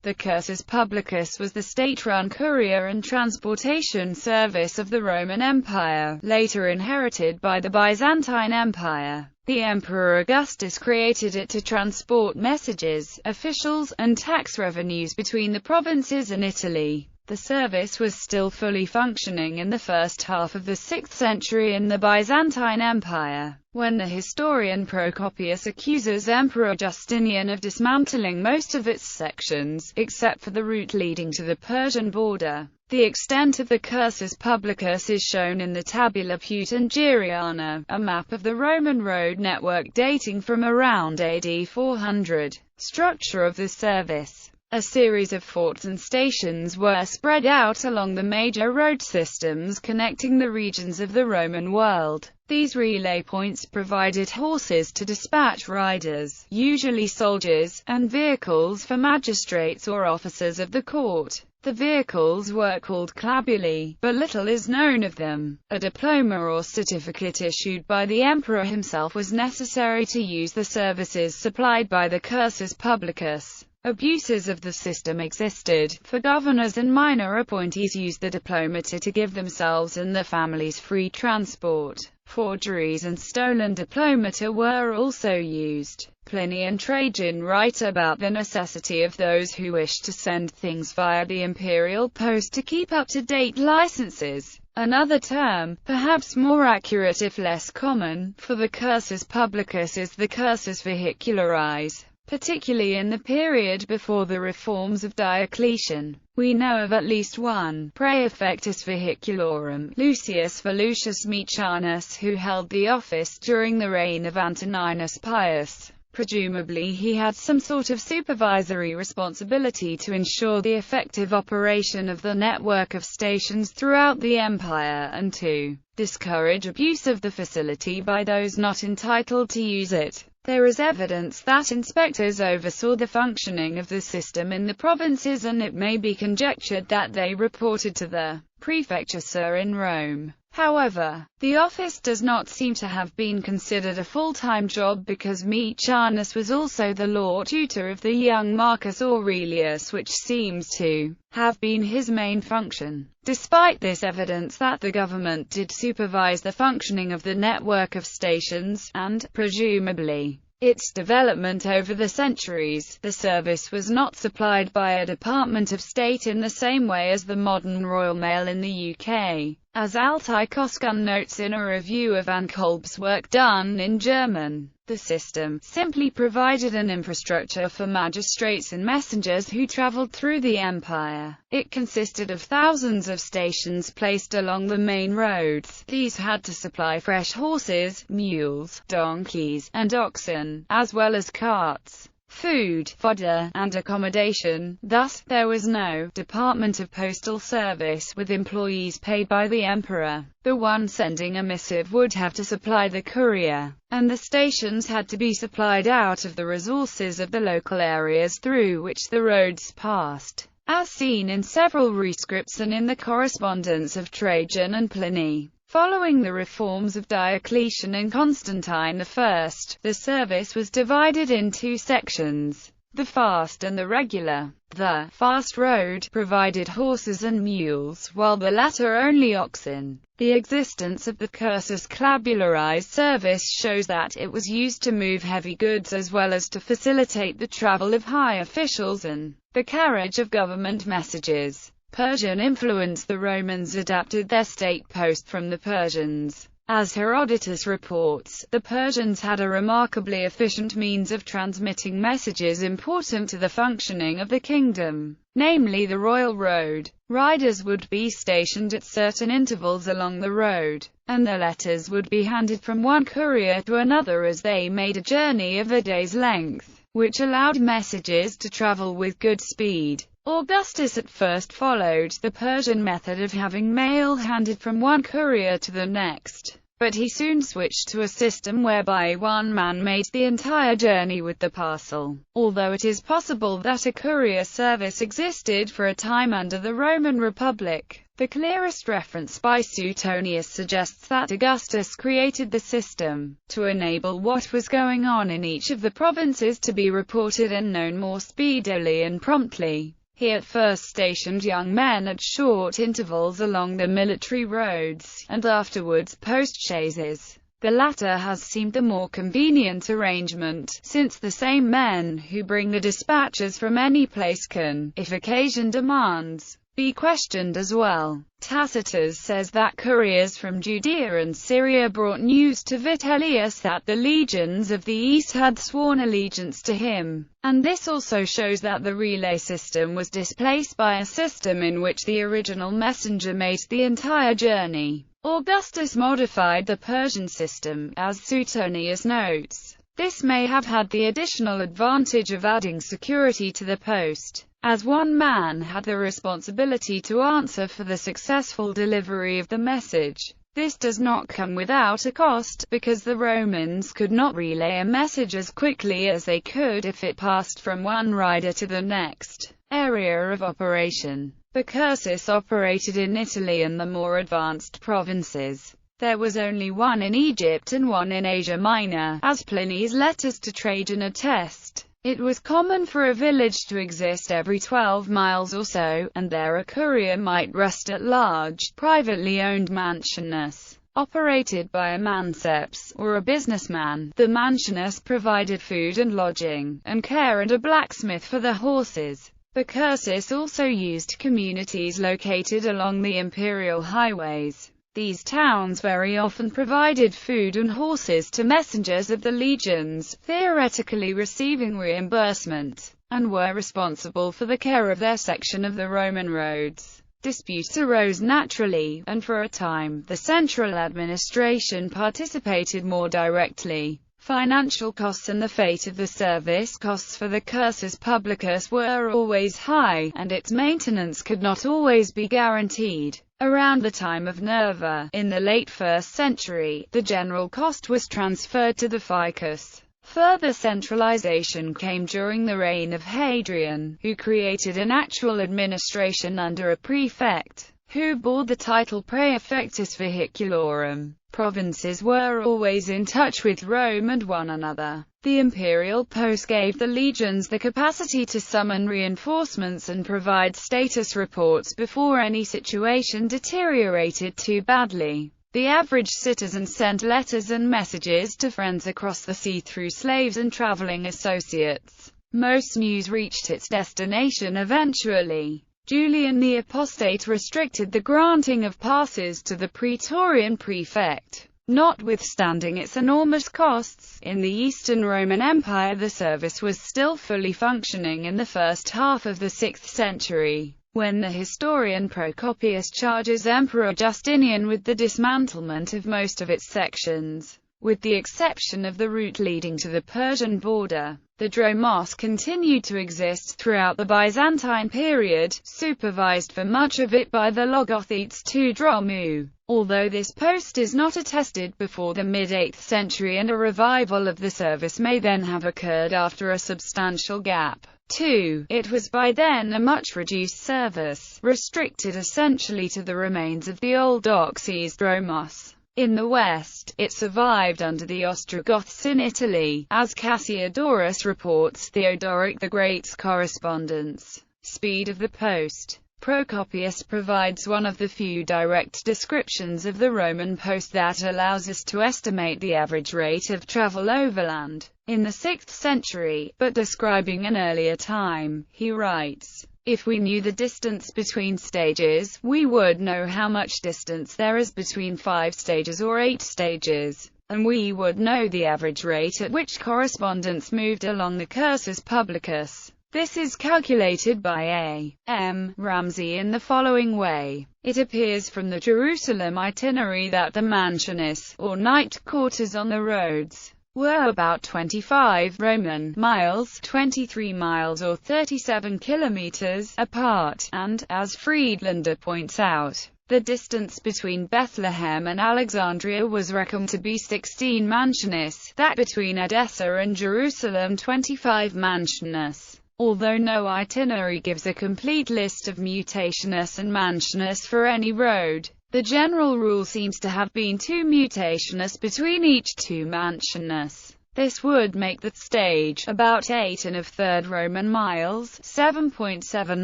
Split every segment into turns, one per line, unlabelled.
The Cursus publicus was the state-run courier and transportation service of the Roman Empire, later inherited by the Byzantine Empire. The Emperor Augustus created it to transport messages, officials, and tax revenues between the provinces and Italy. The service was still fully functioning in the first half of the 6th century in the Byzantine Empire, when the historian Procopius accuses Emperor Justinian of dismantling most of its sections, except for the route leading to the Persian border. The extent of the Cursus publicus is shown in the Tabula Peutingeriana, a map of the Roman road network dating from around AD 400. Structure of the service. A series of forts and stations were spread out along the major road systems connecting the regions of the Roman world. These relay points provided horses to dispatch riders, usually soldiers, and vehicles for magistrates or officers of the court. The vehicles were called clabuli, but little is known of them. A diploma or certificate issued by the emperor himself was necessary to use the services supplied by the Cursus publicus. Abuses of the system existed, for governors and minor appointees used the diplomata to give themselves and their families free transport. Forgeries and stolen diplomata were also used. Pliny and Trajan write about the necessity of those who wished to send things via the imperial post to keep up-to-date licenses. Another term, perhaps more accurate if less common, for the Cursus publicus is the cursus vehicularis. Particularly in the period before the reforms of Diocletian, we know of at least one praefectus vehiculorum, Lucius Volusius Mechanus, who held the office during the reign of Antoninus Pius. Presumably he had some sort of supervisory responsibility to ensure the effective operation of the network of stations throughout the empire and to discourage abuse of the facility by those not entitled to use it. There is evidence that inspectors oversaw the functioning of the system in the provinces, and it may be conjectured that they reported to the prefecture in Rome. However, the office does not seem to have been considered a full-time job because Mechanus was also the law tutor of the young Marcus Aurelius, which seems to have been his main function. Despite this evidence that the government did supervise the functioning of the network of stations, and, presumably, its development over the centuries, the service was not supplied by a Department of State in the same way as the modern Royal Mail in the UK. As Altai Koskun notes in a review of Van Kolb's work done in German, the system simply provided an infrastructure for magistrates and messengers who traveled through the empire. It consisted of thousands of stations placed along the main roads. These had to supply fresh horses, mules, donkeys, and oxen, as well as carts, food, fodder, and accommodation. Thus, there was no Department of Postal Service with employees paid by the emperor. The one sending a missive would have to supply the courier, and the stations had to be supplied out of the resources of the local areas through which the roads passed, as seen in several rescripts and in the correspondence of Trajan and Pliny. Following the reforms of Diocletian and Constantine I, the service was divided in two sections, the fast and the regular. The fast road provided horses and mules, while the latter only oxen. The existence of the Cursus clabularis service shows that it was used to move heavy goods as well as to facilitate the travel of high officials and the carriage of government messages. Persian influence. The Romans adapted their state post from the Persians. As Herodotus reports, the Persians had a remarkably efficient means of transmitting messages important to the functioning of the kingdom, namely the royal road. Riders would be stationed at certain intervals along the road, and their letters would be handed from one courier to another as they made a journey of a day's length, which allowed messages to travel with good speed. Augustus at first followed the Persian method of having mail handed from one courier to the next, but he soon switched to a system whereby one man made the entire journey with the parcel. Although it is possible that a courier service existed for a time under the Roman Republic, The clearest reference by Suetonius suggests that Augustus created the system to enable what was going on in each of the provinces to be reported and known more speedily and promptly. He at first stationed young men at short intervals along the military roads, and afterwards post-chaises. The latter has seemed the more convenient arrangement, since the same men who bring the dispatches from any place can, if occasion demands, be questioned as well. Tacitus says that couriers from Judea and Syria brought news to Vitellius that the legions of the east had sworn allegiance to him, and this also shows that the relay system was displaced by a system in which the original messenger made the entire journey. Augustus modified the Persian system, as Suetonius notes. This may have had the additional advantage of adding security to the post, as one man had the responsibility to answer for the successful delivery of the message. This does not come without a cost, because the Romans could not relay a message as quickly as they could if it passed from one rider to the next area of operation. The Cursus operated in Italy and the more advanced provinces. There was only one in Egypt and one in Asia Minor, as Pliny's letters to Trajan attest. It was common for a village to exist every 12 miles or so, and there a courier might rest at large, privately owned mansionus, operated by a manceps, or a businessman. The mansionus provided food and lodging, and care and a blacksmith for the horses. The Cursus also used communities located along the imperial highways. These towns very often provided food and horses to messengers of the legions, theoretically receiving reimbursement, and were responsible for the care of their section of the Roman roads. Disputes arose naturally, and for a time, the central administration participated more directly. Financial costs and the fate of the service costs for the Cursus publicus were always high, and its maintenance could not always be guaranteed. Around the time of Nerva, in the late 1st century, the general cost was transferred to the ficus. Further centralization came during the reign of Hadrian, who created an actual administration under a prefect, who bore the title praefectus vehiculorum. Provinces were always in touch with Rome and one another. The imperial post gave the legions the capacity to summon reinforcements and provide status reports before any situation deteriorated too badly. The average citizen sent letters and messages to friends across the sea through slaves and traveling associates. Most news reached its destination eventually. Julian the Apostate restricted the granting of passes to the praetorian prefect. Notwithstanding its enormous costs, in the Eastern Roman Empire the service was still fully functioning in the first half of the 6th century, when the historian Procopius charges Emperor Justinian with the dismantlement of most of its sections. With the exception of the route leading to the Persian border, the drómos continued to exist throughout the Byzantine period, supervised for much of it by the logothetes to dromou. Although this post is not attested before the mid-8th century and a revival of the service may then have occurred after a substantial gap. 2. It was by then a much reduced service, restricted essentially to the remains of the old doxes drómos. In the West, it survived under the Ostrogoths in Italy, as Cassiodorus reports. Theodoric the Great's correspondence. Speed of the post. Procopius provides one of the few direct descriptions of the Roman post that allows us to estimate the average rate of travel overland. In the 6th century, but describing an earlier time, he writes, "If we knew the distance between stages, we would know how much distance there is between 5 stages or 8 stages, and we would know the average rate at which correspondents moved along the Cursus publicus. This is calculated by A. M. Ramsay in the following way. It appears from the Jerusalem itinerary that the mansionus, or night quarters on the roads, were about 25 Roman miles, 23 miles or 37 kilometers apart, and, as Friedlander points out, the distance between Bethlehem and Alexandria was reckoned to be 16 mansionus, that between Edessa and Jerusalem 25 mansionus. Although no itinerary gives a complete list of mutationis and mansionis for any road, the general rule seems to have been 2 mutationis between each 2 mansionis. This would make the stage about 8 1/3 Roman miles, 7.7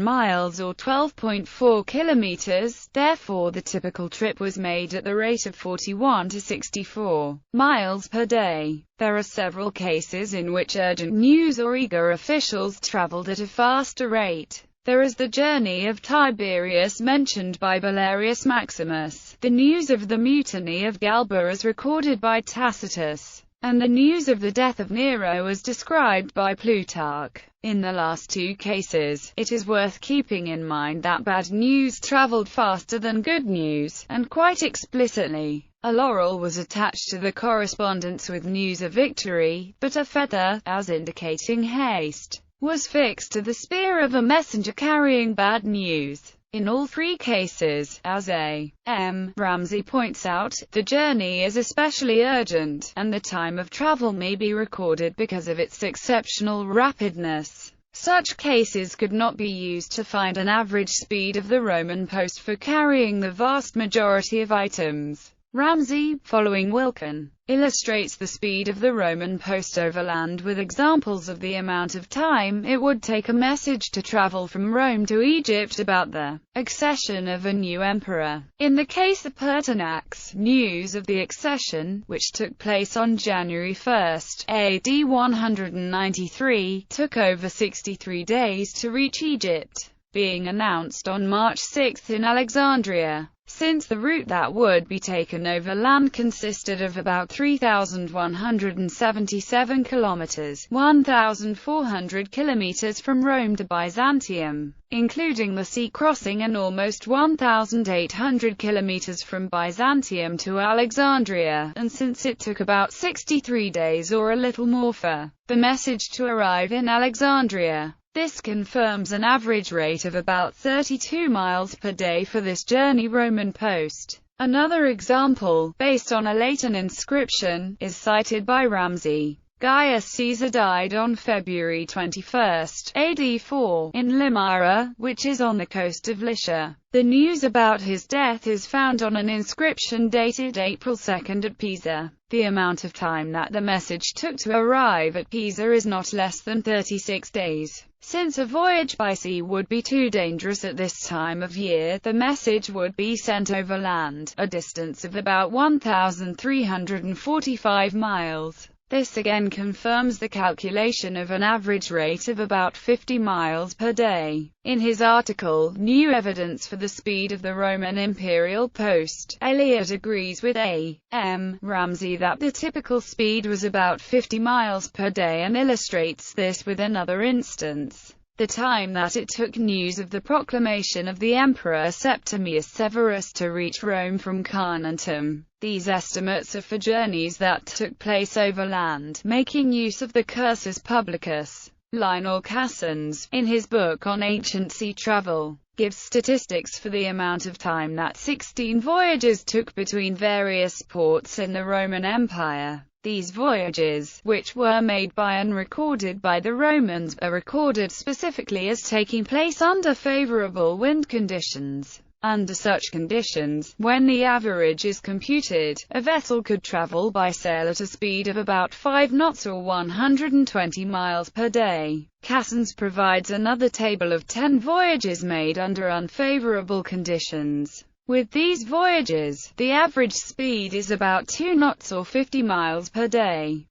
miles or 12.4 kilometers. Therefore the typical trip was made at the rate of 41 to 64 miles per day. There are several cases in which urgent news or eager officials traveled at a faster rate. There is the journey of Tiberius mentioned by Valerius Maximus, the news of the mutiny of Galba as recorded by Tacitus, and the news of the death of Nero as described by Plutarch. In the last 2 cases, it is worth keeping in mind that bad news traveled faster than good news, and quite explicitly, a laurel was attached to the correspondence with news of victory, but a feather, as indicating haste, was fixed to the spear of a messenger carrying bad news. In all 3 cases, as A.M. Ramsay points out, the journey is especially urgent, and the time of travel may be recorded because of its exceptional rapidness. Such cases could not be used to find an average speed of the Roman post for carrying the vast majority of items. Ramsay, following Wilkin, illustrates the speed of the Roman post overland with examples of the amount of time it would take a message to travel from Rome to Egypt about the accession of a new emperor. In the case of Pertinax, news of the accession, which took place on January 1, AD 193, took over 63 days to reach Egypt, being announced on March 6 in Alexandria. Since the route that would be taken overland consisted of about 3,177 kilometers, 1,400 kilometers from Rome to Byzantium, including the sea crossing, and almost 1,800 kilometers from Byzantium to Alexandria, and since it took about 63 days or a little more for the message to arrive in Alexandria, this confirms an average rate of about 32 miles per day for this journey Roman post. Another example, based on a Latin inscription, is cited by Ramsay. Gaius Caesar died on February 21, AD 4, in Limyra, which is on the coast of Lycia. The news about his death is found on an inscription dated April 2 at Pisa. The amount of time that the message took to arrive at Pisa is not less than 36 days. Since a voyage by sea would be too dangerous at this time of year, the message would be sent overland, a distance of about 1,345 miles. This again confirms the calculation of an average rate of about 50 miles per day. In his article, New Evidence for the Speed of the Roman Imperial Post, Elliot agrees with A.M. Ramsay that the typical speed was about 50 miles per day and illustrates this with another instance. The time that it took news of the proclamation of the Emperor Septimius Severus to reach Rome from Carnuntum. These estimates are for journeys that took place overland, making use of the Cursus publicus. Lionel Cassens, in his book on ancient sea travel, gives statistics for the amount of time that 16 voyages took between various ports in the Roman Empire. These voyages, which were made by and recorded by the Romans, are recorded specifically as taking place under favorable wind conditions. Under such conditions, when the average is computed, a vessel could travel by sail at a speed of about 5 knots or 120 miles per day. Cassens provides another table of 10 voyages made under unfavorable conditions. With these voyages, the average speed is about 2 knots or 50 miles per day.